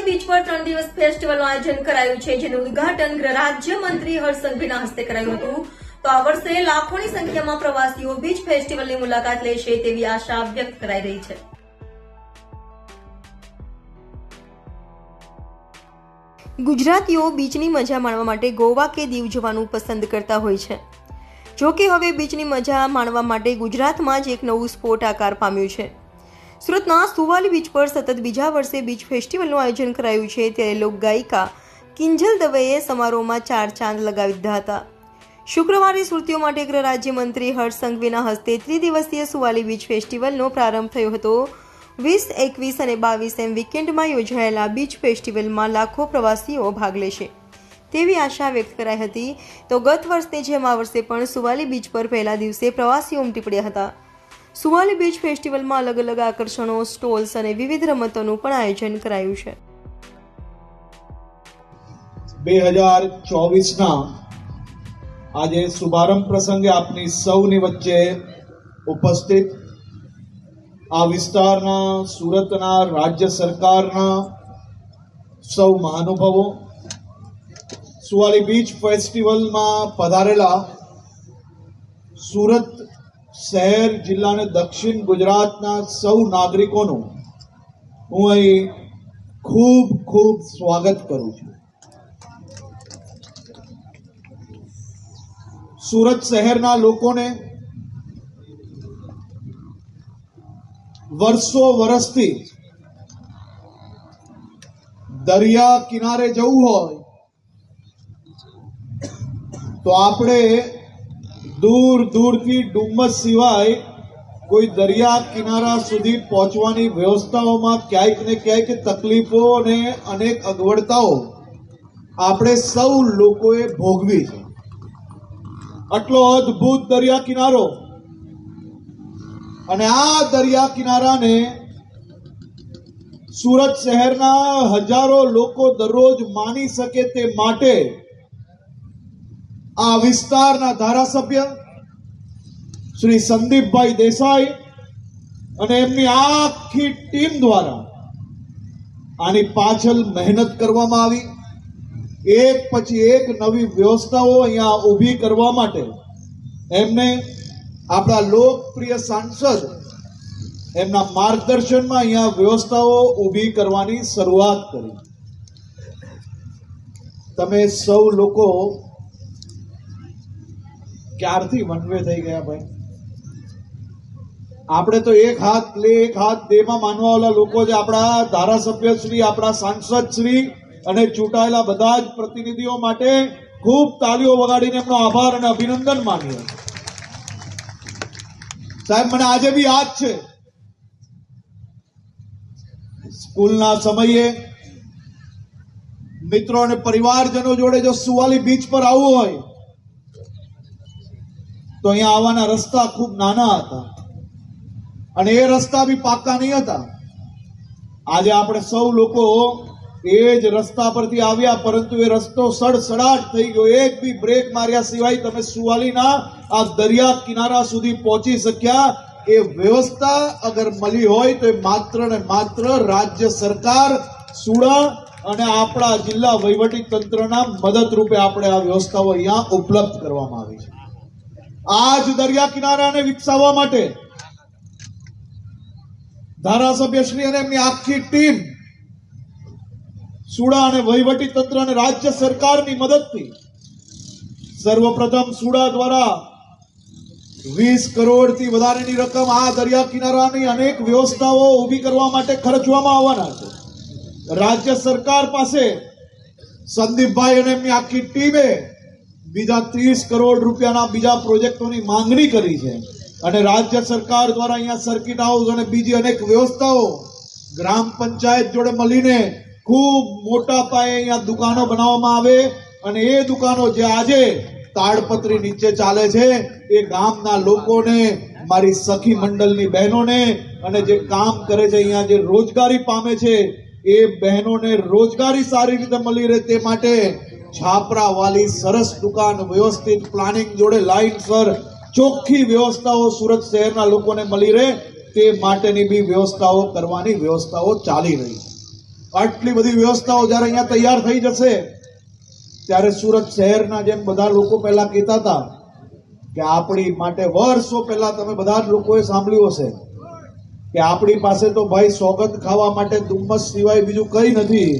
Beach પર 3 દિવસ ફેસ્ટિવલનું આયોજન કરાયું છે, જેનું ઉદ્ઘાટન ગૃહ રાજ્યમંત્રી હર્ષ સંઘવીના હસ્તે કરાયું હતું. તો આ વર્ષે લાખોની સંખ્યામાં પ્રવાસીઓ બીચ ફેસ્ટિવલની મુલાકાત લેશે તેવી આશા વ્યક્ત કરાઈ રહી છે. ગુજરાતીઓ બીચની મજા માણવા માટે ગોવા કે દીવ જવાનું પસંદ કરતા હોય છે. જો કે હવે બીચની મજા માણવા માટે ગુજરાતમાં જ એક નવું સ્પોટ આકાર પામ્યું છે. સુરતના સુવાલી બીચ પર સતત બીજા વર્ષે બીચ ફેસ્ટિવલનું આયોજન કરાયું છે, ત્યારે લોકગાયિકા કિંજલ દવેએ સમારોહમાં 4 ચાંદ લગાવી દીધા હતા. શુક્રવારે સુરતીઓ માટે ગૃહ રાજ્યમંત્રી હર્ષ સંઘવીના હસ્તે ત્રિદિવસીય સુવાલી બીચ ફેસ્ટિવલનો પ્રારંભ થયો હતો. 20, 21 અને 22 એમ વીકેન્ડમાં યોજાયેલા બીચ ફેસ્ટિવલમાં લાખો પ્રવાસીઓ ભાગ લેશે તેવી આશા વ્યક્ત કરાઈ હતી. તો ગત વર્ષની જેમ આ વર્ષે પણ સુવાલી બીચ પર પહેલા દિવસે પ્રવાસીઓ ઉમટી પડ્યા હતા. સુવાલી બીચ ફેસ્ટિવલમાં અલગ અલગ આકર્ષણો, સ્ટોલ્સ અને વિવિધ રમતોનું પણ આયોજન કરાયું છે. 2024ના આજે શુભારંભ પ્રસંગે આપની સૌની વચ્ચે ઉપસ્થિત આ વિસ્તારના, સુરતના, રાજ્ય સરકારના સૌ મહાનુભાવો, સુવાલી બીચ ફેસ્ટિવલમાં પધારેલા સુરત શહેર, જિલ્લા અને દક્ષિણ ગુજરાતના સૌ નાગરિકોનું હું અહીં ખૂબ ખૂબ સ્વાગત કરું છું. સુરત શહેરના લોકોને વર્ષો વર્ષથી દરિયા કિનારે જવું હોય તો આપણે દૂર દૂરથી ડુમ્મસ સિવાય કોઈ દરિયા કિનારા સુધી પહોંચવાની વ્યવસ્થાઓમાં ક્યાંક ને ક્યાંક તકલીફો અને અનેક અગવડતાઓ આપણે સૌ લોકોએ ભોગવી છે. આટલો અદ્ભુત દરિયા કિનારો અને આ દરિયા કિનારાને સુરત શહેરના હજારો લોકો દરરોજ માણી શકે તે માટે આ વિસ્તારના ધારાસભ્ય શ્રી સંદીપભાઈ દેસાઈ અને એમની આખી ટીમ દ્વારા આની પાછળ મહેનત કરવામાં આવી. એક પછી એક નવી વ્યવસ્થાઓ અહીંયા ઊભી કરવા માટે એમને આપણા લોકપ્રિય સાંસદ એમના માર્ગદર્શનમાં અહીંયા વ્યવસ્થાઓ ઊભી કરવાની શરૂઆત કરી. તમે સૌ લોકો ક્યારથી વનવે થઈ ગયા ભાઈ? આપણે તો એક હાથ લે એક હાથ દેમાં માનવા વાળા લોકો છે. આપણા ધારાસભ્ય શ્રી, આપણા સાંસદ શ્રી અને ચૂંટાયેલા બધા જ પ્રતિનિધિઓ માટે ખૂબ તાળીઓ વગાડીને એમનો આભાર અને અભિનંદન માનીએ. સાહેબ, મને આજે બી યાદ છે સ્કૂલના સમયે મિત્રો અને પરિવારજનો જોડે જો સુવાલી બીચ પર આવવું હોય તો અહીંયા આવવાના રસ્તા ખૂબ નાના હતા અને એ રસ્તા બી પાકા નહીં હતા. આજે આપણે સૌ લોકો એ જ રસ્તા પરથી આવ્યા, પરંતુ એ રસ્તો સડસડાટ થઈ ગયો. એક બી બ્રેક માર્યા સિવાય તમે સુવાલીના આ દરિયા કિનારા સુધી પહોંચી શક્યા. એ વ્યવસ્થા અગર મળી હોય તો એ માત્ર ને માત્ર રાજ્ય સરકાર, સુડા અને આપણા જિલ્લા વહીવટી તંત્રના મદદ રૂપે આપણે આ વ્યવસ્થાઓ અહીંયા ઉપલબ્ધ કરવામાં આવી છે. આ જ દરિયા કિનારાને વિકસાવવા માટે ધારાસભ્ય શ્રી અને એમની આખી ટીમ સુડા અને વહીવટી તંત્ર અને રાજ્ય સરકારની મદદથી સર્વપ્રથમ સુડા દ્વારા 20 કરોડથી વધારેની રકમ આ દરિયા કિનારાની અનેક વ્યવસ્થાઓ ઊભી કરવા માટે ખર્ચવામાં આવવાના છે. રાજ્ય સરકાર પાસે સંદીપભાઈ અને એમની આખી ટીમે બીજા 30 કરોડ રૂપિયાના બીજા પ્રોજેક્ટોની માંગણી કરી છે અને રાજ્ય સરકાર દ્વારા અહીંયા સર્કિટ હાઉસ અને બીજી અનેક વ્યવસ્થાઓ ગ્રામ પંચાયત જોડે મળીને ખૂબ મોટા પાયે અહીંયા દુકાનો બનાવવામાં આવે અને એ દુકાનો જે આજે તાડપત્રી નીચે ચાલે છે એ ગામના લોકોને, મારી સખી મંડળની બહેનોને અને જે કામ કરે છે, અહીંયા જે રોજગારી પામે છે એ બહેનોને રોજગારી સારી રીતે મળી રહે તે માટે છાપરા વાલી સરસ દુકાન વ્યવસ્થિત પ્લાનિંગ જોડે લાઈનસર ચોખ્ખી વ્યવસ્થાઓ સુરત શહેરના લોકોને મળી રહે તે માટેની બી વ્યવસ્થાઓ કરવાની વ્યવસ્થાઓ ચાલી રહી છે. આટલી બધી વ્યવસ્થાઓ જ્યારે અહીંયા તૈયાર થઈ જશે ત્યારે સુરત શહેરના જેમ બધા લોકો પહેલા કહેતા હતા કે આપણી માટે વર્ષો પહેલા તમે બધા જ લોકોએ સાંભળ્યું હશે કે આપણી પાસે તો ભાઈ સોગંદ ખાવા માટે ધુમ્મસ સિવાય બીજું કંઈ નથી.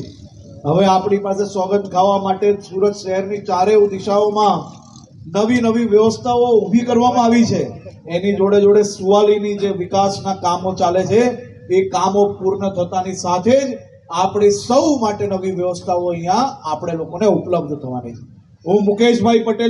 હવે આપણી પાસે સોગંદ ખાવા માટે સુરત શહેરની ચારેય દિશાઓમાં નવી નવી વ્યવસ્થાઓ ઊભી કરવામાં આવી છે. એની જોડે જોડે સુવાલીની જે વિકાસના કામો ચાલે છે એ કામો પૂર્ણ થતાની સાથે જ આપણી સૌ માટે નવી વ્યવસ્થાઓ અહીંયા આપણે લોકોને ઉપલબ્ધ થવાની છે. હું મુકેશભાઈ પટેલ